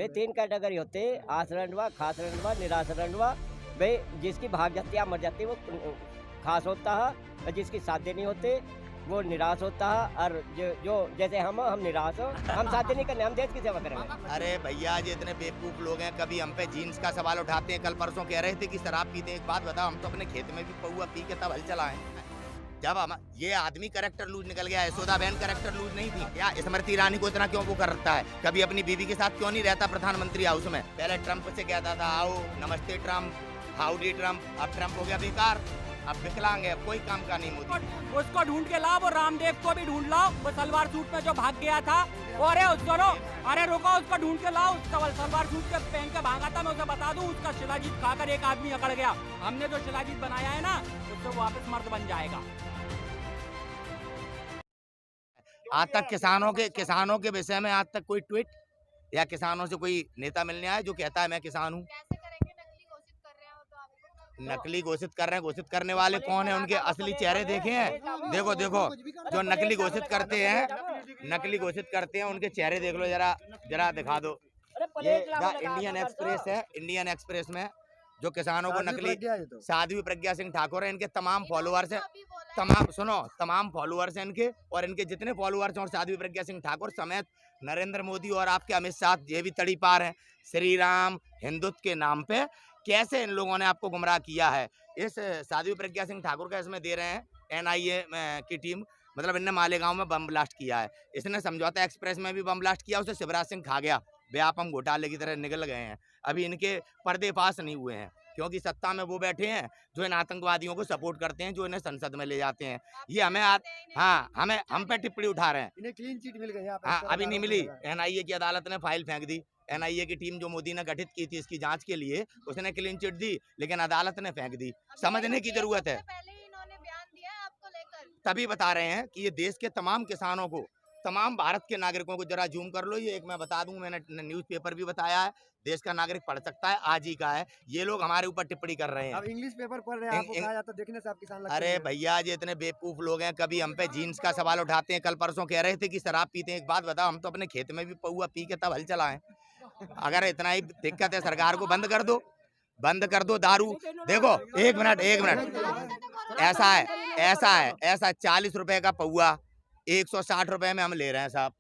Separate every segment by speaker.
Speaker 1: वे 3 category होते, आश्रयणवा, खासरणवा, निराश्रयणवा। वे जिसकी भाग जाती है, मर जाती है, वो खास होता है, और जिसकी शादी नहीं होते वो निराश होता है। और जो जैसे हम निराश हो, हम शादी नहीं करने, हम देश की सेवा करेंगे।
Speaker 2: अरे भैया ये इतने बेवकूफ लोग हैं, कभी हम पे जीन्स का सवाल उठाते हैं। कल परसों कह रहे थे कि शराब पीते हैं। एक बात बताओ, हम तो अपने खेत में भी पौआ पी के तब हल चलाएं। जब हम ये आदमी कैरेक्टर लूज निकल गया, यशोदा बहन कैरेक्टर लूज नहीं थी क्या? स्मृति ईरानी को इतना क्यों वो करता है? कभी अपनी बीवी के साथ क्यों नहीं रहता प्रधानमंत्री हाउस में? पहले ट्रम्प से कहता था आओ नमस्ते ट्रम्प, हाउडी ट्रम्प। अब ट्रम्प हो गया बेकार, अब विकलांग है, कोई काम का नहीं। मोदी
Speaker 3: उसको ढूंढ के लाओ, वो रामदेव को भी ढूंढ लाओ, वो सलवार सूट में जो भाग गया था। अरे उसको अरे रुको, उसको ढूंढ के लाओ। सलवार सूट के पहन के भागा था, मैं उसे बता दूं, उसका शिलाजीत खाकर एक आदमी अकड़ गया। हमने जो शिलाजीत बनाया है ना, उससे वापस मर्द बन जाएगा।
Speaker 2: आज तक किसानों के विषय में आज तक कोई ट्वीट या किसानों से कोई नेता मिलने आया जो कहता है मैं किसान हूँ?
Speaker 4: कैसे करेंगे? नकली घोषित कर रहे हो तो आप।
Speaker 2: नकली घोषित कर रहे हैं, घोषित करने वाले कौन है? उनके असली चेहरे देखे हैं? देखो देखो, जो नकली घोषित करते हैं उनके चेहरे देख लो, जरा दिखा दो। ये इंडियन एक्सप्रेस है, इंडियन एक्सप्रेस में जो किसानों को नकली, साध्वी प्रज्ञा सिंह ठाकुर है, इनके तमाम फॉलोअर्स हैं, तमाम फॉलोअर्स हैं इनके, और इनके जितने फॉलोअर्स हैं और साध्वी प्रज्ञा सिंह ठाकुर समेत नरेंद्र मोदी और आपके अमित शाह ये भी तड़ी पार हैं। श्री राम हिंदुत्व के नाम पे कैसे इन लोगों ने आपको गुमराह किया है। इस साध्वी प्रज्ञा सिंह ठाकुर का इसमें दे रहे हैं NIA की टीम, मतलब इनने मालेगांव में बम ब्लास्ट किया है, इसने समझौता एक्सप्रेस में भी बम ब्लास्ट किया, उसे शिवराज सिंह खा गया, व्यापम घोटाले की तरह निकल गए हैं। अभी इनके पर्दे फाश नहीं हुए हैं, क्योंकि सत्ता में वो बैठे हैं जो इन आतंकवादियों को सपोर्ट करते हैं, जो इन्हें संसद में ले जाते हैं। ये हम पे टिप्पणी उठा रहे हैं।
Speaker 5: इन्हें क्लीन चिट मिल गई।
Speaker 2: हाँ, अभी नहीं मिली। NIA की अदालत ने फाइल फेंक दी। NIA की टीम जो मोदी ने गठित की थी इसकी जांच के लिए, उसने क्लीन चिट दी, लेकिन अदालत ने फेंक दी। समझने की जरूरत है।
Speaker 4: पहले ही इन्होंने बयान दिया है आपको लेकर।
Speaker 2: तभी बता रहे हैं कि ये देश के तमाम किसानों को, तमाम भारत के नागरिकों को, जरा जूम कर लो, ये एक मैं बता दूं, मैंने न्यूज़पेपर भी बताया है, देश का नागरिक पढ़ सकता है, आज ही का है। ये लोग हमारे ऊपर टिप्पणी कर रहे हैं।
Speaker 5: अब इंग्लिश पेपर पढ़ रहे हैं, आपको कहा जाता है, देखने से आप किसान लगते
Speaker 2: अरे
Speaker 5: हैं।
Speaker 2: भैया ये इतने बेवकूफ लोग हैं, कभी हम पे जीन्स का सवाल उठाते हैं। कल परसों कह रहे थे कि शराब पीते हैं। एक बात बताओ, हम तो अपने खेत में भी पौआ पी के तब हल चलाएं। अगर इतना ही दिक्कत है, सरकार को बंद कर दो दारू। देखो एक मिनट, ऐसा 40 रुपए का पौआ 160 रुपए में हम ले रहे हैं साहब।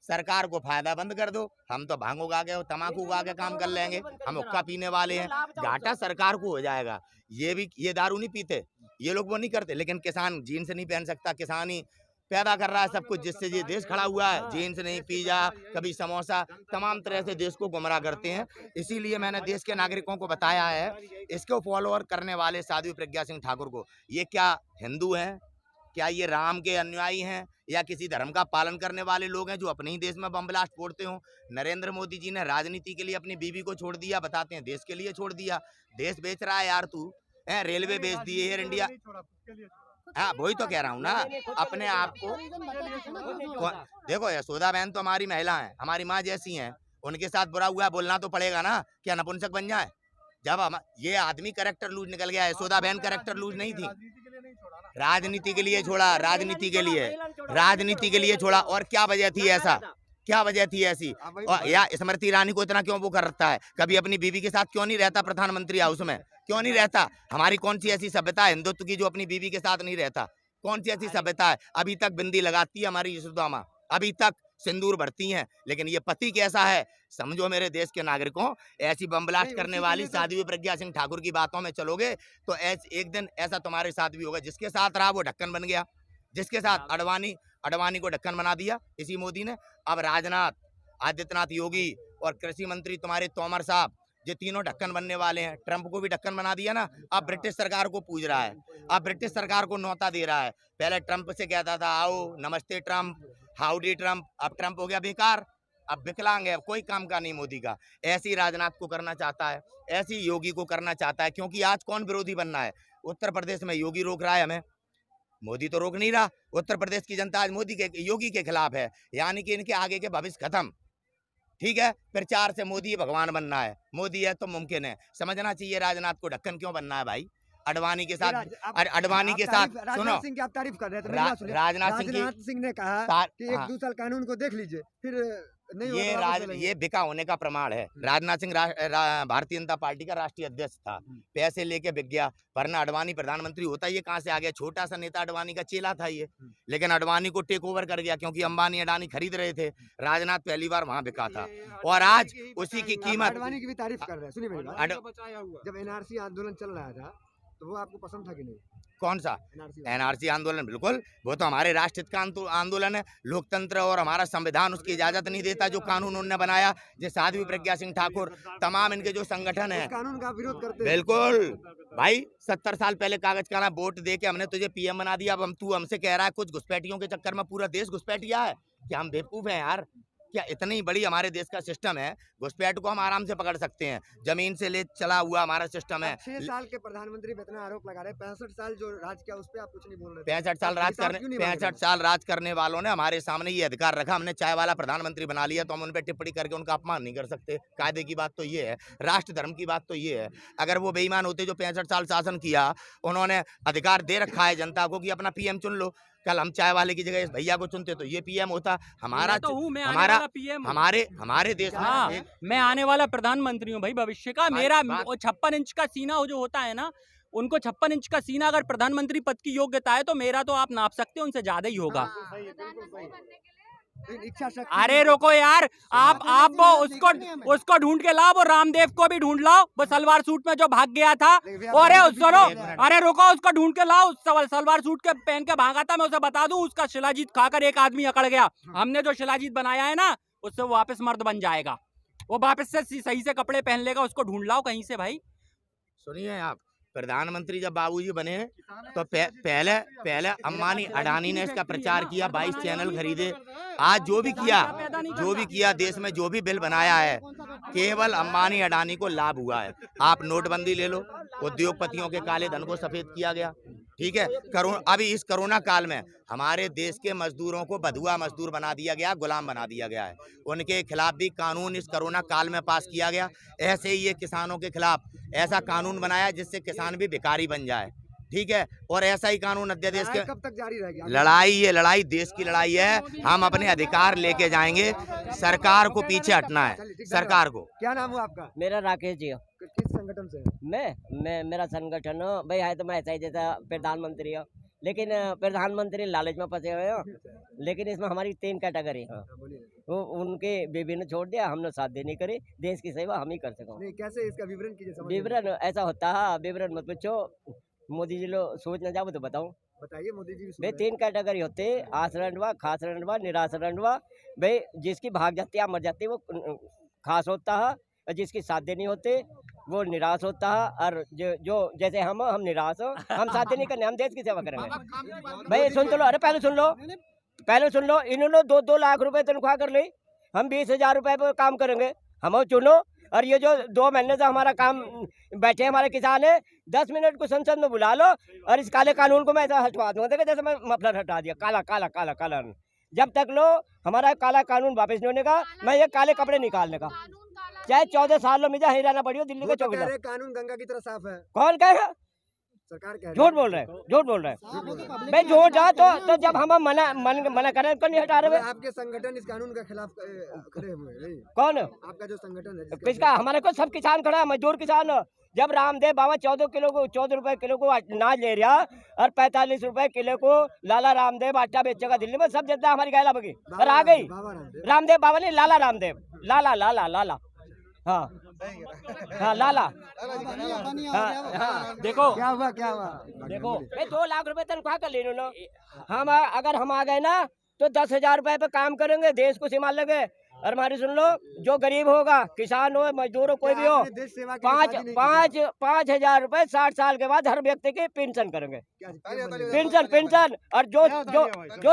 Speaker 2: सरकार को फायदा बंद कर दो, हम तो भांग उगा के, तम्बाकू उगा के काम कर लेंगे, हम हुक्का पीने वाले हैं, घाटा सरकार को हो जाएगा। ये दारू नहीं पीते ये लोग, वो नहीं करते, लेकिन किसान जीन्स नहीं पहन सकता, किसान ही पैदा कर रहा है सब कुछ, जिससे ये देश खड़ा हुआ है। जीन्स नहीं, पिज्जा, कभी समोसा, तमाम तरह से देश को गुमराह करते हैं। इसीलिए मैंने देश के नागरिकों को बताया है, इसको फॉलोअर करने वाले साध्वी प्रज्ञा सिंह ठाकुर को, ये क्या हिंदू हैं, क्या ये राम के अनुयायी हैं, या किसी धर्म का पालन करने वाले लोग हैं जो अपने ही देश में बम ब्लास्ट फोड़ते हो? नरेंद्र मोदी जी ने राजनीति के लिए अपनी बीवी को छोड़ दिया, बताते हैं देश के लिए छोड़ दिया। देश बेच रहा है यार तू, रेलवे बेच दी, एयर इंडिया। हाँ वही तो कह रहा हूँ ना, अपने आप को देखो। यशोदा बहन तो हमारी महिला है, हमारी माँ जैसी हैं, उनके साथ बुरा हुआ बोलना तो पड़ेगा ना, क्या नपुंसक बन जाए? जब हम ये आदमी कैरेक्टर लूज निकल गया, यशोदा बहन कैरेक्टर लूज नहीं थी, राजनीति के लिए छोड़ा, राजनीति के लिए छोड़ा। और क्या वजह थी ऐसी? और या स्मृति ईरानी को इतना क्यों वो करता है? कभी अपनी बीवी के साथ क्यों नहीं रहता प्रधानमंत्री हाउस में? क्यों नहीं रहता? हमारी कौन सी ऐसी सभ्यता है हिंदुत्व की जो अपनी बीवी के साथ नहीं रहता? कौन सी ऐसी सभ्यता है? अभी तक बिंदी लगाती है हमारी यशोदा माँ, अभी तक सिंदूर भरती हैं, लेकिन ये पति कैसा है समझो मेरे देश के नागरिकों। ऐसी बम ब्लास्ट करने वाली साध्वी प्रज्ञा सिंह ठाकुर की बातों में चलोगे तो एक दिन ऐसा तुम्हारे साथ भी होगा। जिसके साथ रहा वो ढक्कन बन गया, जिसके साथ अडवाणी को ढक्कन बना दिया इसी मोदी ने। अब राजनाथ, आदित्यनाथ योगी और कृषि मंत्री तुम्हारे तोमर साहब, ये तीनों ढक्कन बनने वाले हैं। ट्रंप को भी ढक्कन बना दिया ना, अब ब्रिटिश सरकार को पूज रहा है, अब ब्रिटिश सरकार को न्योता दे रहा है। पहले ट्रंप से कहता था आओ नमस्ते ट्रंप, हाउडी ट्रंप, अब ट्रंप हो गया बेकार, अब विकलांग है, कोई काम का नहीं मोदी का। ऐसी राजनाथ को करना चाहता है, ऐसी योगी को करना चाहता है, क्योंकि आज कौन विरोधी बनना है? उत्तर प्रदेश में योगी रोक रहा है हमें, मोदी तो रोक नहीं रहा। उत्तर प्रदेश की जनता आज योगी के खिलाफ है, यानी कि इनके आगे के भविष्य खत्म। ठीक है, प्रचार से मोदी भगवान बनना है, मोदी है तो मुमकिन है। समझना चाहिए राजनाथ को ढक्कन क्यों बनना है भाई? अडवाणी के साथ सुनो,
Speaker 5: सिंह की आप तारीफ कर रहे थे,
Speaker 2: राजनाथ
Speaker 5: सिंह ने कहा कि 1-2 साल कानून को देख लीजिए, फिर नहीं हुआ
Speaker 2: ये
Speaker 5: तो वापस ले लेंगे।
Speaker 2: ये बिका होने का प्रमाण है। राजनाथ सिंह भारतीय जनता पार्टी का राष्ट्रीय अध्यक्ष था, पैसे लेके बिक गया, वरना अडवाणी प्रधानमंत्री होता ये कहाँ से आ गया? छोटा सा नेता अडवाणी का चेला था ये, लेकिन अडवाणी को टेक ओवर कर गया क्योंकि अंबानी अडानी खरीद रहे थे। राजनाथ पहली बार वहां बिका था और आज उसी की
Speaker 5: आप
Speaker 2: कीमत
Speaker 5: आडवाणी की भी तारीफ कर रहे हैं। सुनिए मेरी बात,
Speaker 2: अड-
Speaker 5: जब एनआरसी आंदोलन चल रहा था तो वो आपको पसंद था कि नहीं?
Speaker 2: कौन सा
Speaker 5: एनआरसी
Speaker 2: एनआरसी आंदोलन? बिल्कुल, वो तो हमारे राष्ट्रहित का आंदोलन है। लोकतंत्र और हमारा संविधान उसकी इजाजत नहीं देता जो कानून उन्होंने बनाया। जैसे साध्वी प्रज्ञा सिंह ठाकुर, तमाम इनके जो संगठन है,
Speaker 5: उस कानून का आप विरोध करते हैं?
Speaker 2: बिल्कुल भाई 70 साल पहले कागज का ना वोट दे के हमने तुझे पीएम बना दिया। अब तू हमसे कह रहा है कुछ घुसपैठियों के चक्कर में पूरा देश घुसपैठिया है? क्या हम बेवकूफ हैं यार? क्या इतनी बड़ी हमारे देश का सिस्टम है? घुसपैठ को हम आराम से पकड़ सकते हैं, जमीन से ले चला हुआ हमारा सिस्टम है।
Speaker 5: 6 साल के प्रधानमंत्री पे इतना आरोप लगा रहे हैं, 65 साल जो राज किया उस पे आप कुछ नहीं बोल रहे थे।
Speaker 2: 65 साल
Speaker 5: आप
Speaker 2: राज
Speaker 5: हिसाब
Speaker 2: करने
Speaker 5: क्यों नहीं मांग रहे?
Speaker 2: 65 साल राज करने वालों ने हमारे सामने ये अधिकार रखा, हमने चाय वाला प्रधानमंत्री बना लिया, तो हम उन पे टिप्पणी करके उनका अपमान नहीं कर सकते। कायदे की बात तो ये है, राष्ट्र धर्म की बात तो ये है। अगर वो बेईमान होते जो 65 साल शासन किया, उन्होंने अधिकार दे रखा है जनता को कि अपना पीएम चुन लो, कल हम चाय वाले की जगह इस भैया को चुनते तो ये पीएम होता। हमारा
Speaker 3: मैं तो हूँ, मैं आने
Speaker 2: हमारा
Speaker 3: वाला पीएम हूँ।
Speaker 2: हमारे देश में
Speaker 3: हाँ, मैं आने वाला प्रधानमंत्री हूँ भाई भविष्य का। मेरा
Speaker 2: बात-
Speaker 3: 56 इंच का सीना जो होता है ना, उनको 56 इंच का सीना अगर प्रधानमंत्री पद की योग्यता है तो मेरा तो आप नाप सकते हो, उनसे ज्यादा ही होगा।
Speaker 4: प्रधानमंत्री बनने के लिए
Speaker 5: इच्छा शक्ति
Speaker 3: अरे रोको यार, आप वो उसको ढूंढ के लाओ, वो रामदेव को भी ढूंढ लाओ, वो सलवार सूट में जो भाग गया था। अरे सुनो, अरे रुको, उसको ढूंढ के लाओ, सलवार सूट के पहन के भागा था। मैं उसे बता दूं, उसका शिलाजीत खाकर एक आदमी अकड़ गया। हमने जो शिलाजीत बनाया है ना, उससे वो वापस मर्द बन जाएगा, वो वापस से सही से कपड़े पहन लेगा। उसको ढूंढ लाओ कहीं से भाई।
Speaker 2: सुनिए आप, प्रधानमंत्री जब बाबूजी बने तो पहले अंबानी अडानी ने इसका प्रचार किया, 22 चैनल खरीदे। आज जो भी किया देश में, जो भी बिल बनाया है, केवल अंबानी अडानी को लाभ हुआ है। आप नोटबंदी ले लो, उद्योगपतियों के काले धन को सफेद किया गया, ठीक है। अभी इस कोरोना काल में हमारे देश के मजदूरों को बधुआ मजदूर बना दिया गया, गुलाम बना दिया गया है। उनके खिलाफ भी कानून इस कोरोना काल में पास किया गया। ऐसे ही ये किसानों के खिलाफ ऐसा कानून बनाया जिससे किसान भी भिखारी बन जाए, ठीक है। और ऐसा ही कानून अध्यादेश के
Speaker 5: कब तक जारी रहेगी?
Speaker 2: ये लड़ाई देश की लड़ाई है। हम अपने अधिकार लेके जाएंगे, सरकार को पीछे हटना है, सरकार को।
Speaker 5: क्या नाम हुआ आपका?
Speaker 1: मेरा राकेश जी।
Speaker 5: किस संगठन से है?
Speaker 1: मेरा संगठन भाई है तो मैं ऐसा ही जैसा प्रधानमंत्री हो, लेकिन प्रधानमंत्री लालच में फंसे हुए हो। लेकिन इसमें हमारी 3 कैटेगरी है।
Speaker 5: बोलिए।
Speaker 1: वो उनके विभिन्न छोड़ दिया, हमने शादी नहीं करी, देश की सेवा हम ही कर सको।
Speaker 5: नहीं, कैसे इसका विवरण कीजिए, समझ नहीं
Speaker 1: विवरण ऐसा होता है, विवरण मत पूछो, मोदी जी लो सोच न जाओ तो बताऊं।
Speaker 5: बताइए, मोदी जी भी सुन
Speaker 1: भाई
Speaker 5: रहे हैं।
Speaker 1: 3 कैटेगरी होते, आश्रयवा, खासरनवा, निराश्रयवा। भाई जिसकी भाग जाती है, मर जाती है, वो खास होता है, और जिसकी शादी नहीं होते वो निराश होता है। और जो जैसे हम निराश हो, हम शादी नहीं करने, हम देश की सेवा करेंगे। भाई सुन तो लो, अरे पहले सुन लो, इन्होंने 2 लाख रुपए तनख्वाह कर ली, हम 20,000 रुपए पर काम करेंगे, हम चुनो। और ये जो 2 महीने से हमारा काम बैठे हमारे किसान है, 10 मिनट को संसद में बुला लो और इस काले कानून को मैं ऐसा हटवा दूंगा। देखो जैसे मैं मफलर हटा दिया, काला काला काला काला। जब तक लो हमारा काला कानून वापस नहीं होने का, मैं ये काले कपड़े निकालने का,
Speaker 4: कानून काला
Speaker 1: चाहे 14 साल मुझे यहीं रहना पड़ी हो दिल्ली
Speaker 5: वो
Speaker 1: के
Speaker 5: तो कह
Speaker 1: चौकीदार।
Speaker 5: रहे हैं कानून गंगा की तरह साफ है,
Speaker 1: कौन कहेगा?
Speaker 5: सरकार कह रही है।
Speaker 1: झूठ बोल रहे हैं भाई, झूठ है तो जब हम मना करें तो नहीं हटा रहे भाई।
Speaker 5: आपके संगठन इस कानून के खिलाफ खड़े हुए हैं, नहीं?
Speaker 1: कौन?
Speaker 5: आपका जो संगठन है जिसका-
Speaker 1: किसका? हमारे को सब किसान खड़ा है, मजदूर किसान। जब रामदेव बाबा 14 रुपए किलो को अनाज ले रहा और 45 रुपए किलो को लाला रामदेव आटा बेचेगा दिल्ली में, सब जनता हमारी गायला बगी और आ गई।
Speaker 5: बाबा रामदेव।
Speaker 1: रामदेव बाबा नहीं, लाला रामदेव, लाला लाला लाला, हाँ हाँ लाला, हाँ।
Speaker 3: देखो
Speaker 5: क्या हुआ?
Speaker 3: देखो,
Speaker 1: भाई 2 लाख रुपए तनख्वाह कर ली इन्होंने। अगर हम आ गए ना तो 10,000 रुपए पे काम करेंगे, देश को संभाल लेंगे। और हमारी सुन लो, जो गरीब होगा, किसान हो, मजदूर हो, कोई भी हो,
Speaker 5: आपने देश सेवा के लिए शादी नहीं की?
Speaker 1: 5,000 रुपए 60 साल के बाद हर व्यक्ति की पेंशन करेंगे,
Speaker 5: क्या-
Speaker 1: पेंशन। और जो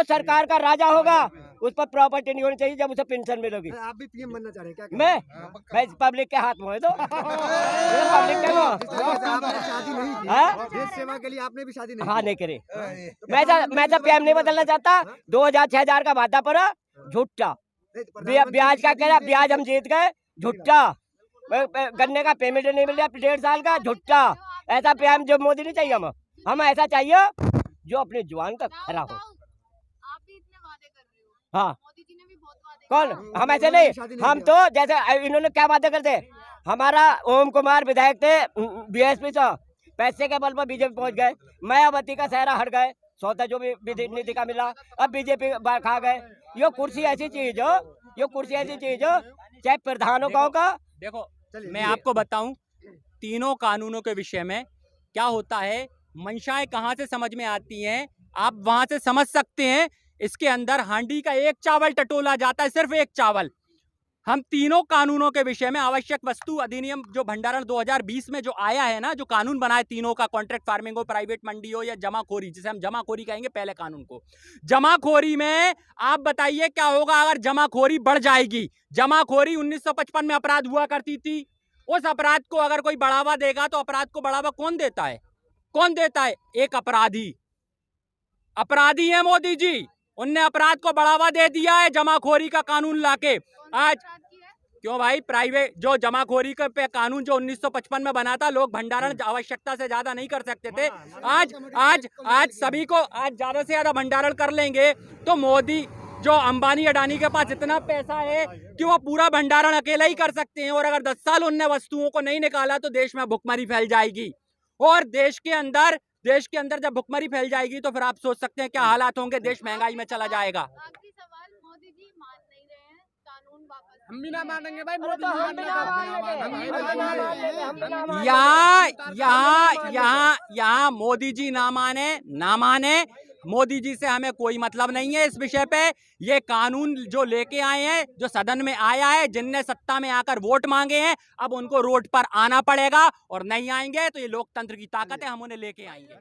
Speaker 1: सरकार का राजा होगा उस पर प्रॉपर्टी नहीं होनी चाहिए जब उसे पेंशन मिलेगी।
Speaker 5: आप भी पीएम बनना चाह रहे हैं क्या?
Speaker 1: मैं भाई पब्लिक के हाथ में है तो पब्लिक के
Speaker 5: जिस तरीके से आपने शादी नहीं की,
Speaker 1: हाँ?
Speaker 5: देश सेवा के लिए आपने भी शादी नहीं
Speaker 1: हाँ
Speaker 5: की।
Speaker 1: नहीं करे। मैं तो पीएम नहीं बदलना चाहता। 2,000 6,000 का वादा पड़ा, झूठा।
Speaker 5: नहीं, तो प्रधानमंत्री
Speaker 1: ब्याज का
Speaker 5: की
Speaker 1: कह रहा,
Speaker 5: शादी
Speaker 1: ब्याज हम जीत गए, झूठा। गन्ने का पेमेंट नहीं मिल रहा 1.5 साल का, झूठा। ऐसा पीएम जो मोदी नहीं चाहिए, हम ऐसा चाहिए जो अपने जुबान का खरा हो।
Speaker 4: आप भी इतने वादे कर रहे हो,
Speaker 1: हाँ
Speaker 4: मोदी जी ने भी बहुत वादे
Speaker 1: कौन? हम ऐसे नहीं, हम तो जैसे इन्होंने क्या बातें करते, हमारा ओम कुमार विधायक थे बीएसपी से, पैसे के बल पर बीजेपी पहुंच गए, मायावती का सहरा हट गए, सौदा जो भी नीति का मिला अब बीजेपी खा गए। ये कुर्सी ऐसी चीज हो, ये कुर्सी ऐसी चीज हो, चाहे प्रधान हो गाँव का।
Speaker 3: देखो मैं आपको बताऊं तीनों कानूनों के विषय में क्या होता है, मंशाएं कहां से समझ में आती हैं आप वहां से समझ सकते हैं। इसके अंदर हांडी का एक चावल टटोला जाता है, सिर्फ एक चावल। हम तीनों कानूनों के विषय में आवश्यक वस्तु अधिनियम जो भंडारण 2020 में जो आया है ना, जो कानून बनाए तीनों का, कॉन्ट्रैक्ट फार्मिंग हो, प्राइवेट मंडी हो या जमाखोरी, जिसे हम जमाखोरी कहेंगे पहले कानून को। जमाखोरी में आप बताइए क्या होगा अगर जमाखोरी बढ़ जाएगी। जमाखोरी 1955 में अपराध हुआ करती थी, उस अपराध को अगर कोई बढ़ावा देगा तो अपराध को बढ़ावा कौन देता है? कौन देता है? एक अपराधी। अपराधी है मोदी जी, उनने अपराध को बढ़ावा दे दिया है जमाखोरी का कानून लाके। आज क्यों भाई, प्राइवेट जो जमाखोरी का पे कानून जो 1955 में बना था, लोग भंडारण आवश्यकता से ज्यादा नहीं कर सकते थे। आज आज आज सभी को आज ज्यादा से ज्यादा भंडारण कर लेंगे तो मोदी जो अंबानी अडानी के पास इतना पैसा है कि वो पूरा भंडारण अकेला ही कर सकते हैं। और अगर 10 साल उनने वस्तुओं को नहीं निकाला तो देश में भुखमरी फैल जाएगी। और देश के अंदर जब भुखमरी फैल जाएगी तो फिर आप सोच सकते हैं क्या हालात होंगे, देश महंगाई में चला जाएगा।
Speaker 4: आखिरी सवाल, मोदी जी मान नहीं रहे हैं कानून वापस।
Speaker 3: हम भी ना मानेंगे भाई, यहाँ मोदी जी ना माने, मोदी जी से हमें कोई मतलब नहीं है इस विषय पे। ये कानून जो लेके आए हैं, जो सदन में आया है, जिनने सत्ता में आकर वोट मांगे हैं, अब उनको रोड पर आना पड़ेगा, और नहीं आएंगे तो ये लोकतंत्र की ताकत है, हम उन्हें लेके आएंगे।